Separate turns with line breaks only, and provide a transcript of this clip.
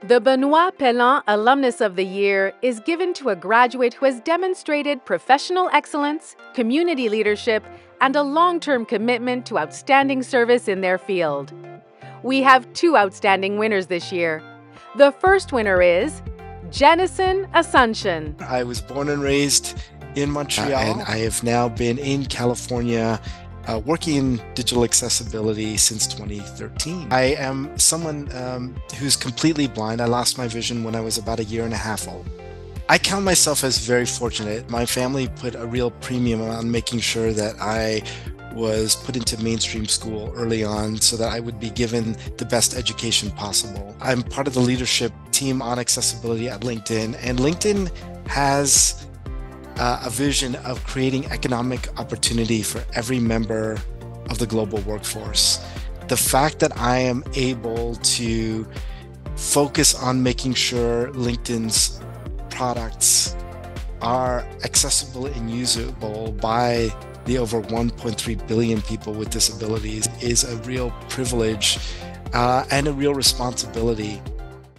The Benoit Pellant Alumnus of the Year is given to a graduate who has demonstrated professional excellence, community leadership, and a long-term commitment to outstanding service in their field. We have two outstanding winners this year. The first winner is Jennison Asuncion.
I was born and raised in Montreal, and I have now been in California working in digital accessibility since 2013. I am someone who's completely blind. I lost my vision when I was about 1.5 years old. I count myself as very fortunate. My family put a real premium on making sure that I was put into mainstream school early on so that I would be given the best education possible. I'm part of the leadership team on accessibility at LinkedIn, and LinkedIn has a vision of creating economic opportunity for every member of the global workforce. The fact that I am able to focus on making sure LinkedIn's products are accessible and usable by the over 1.3 billion people with disabilities is a real privilege and a real responsibility.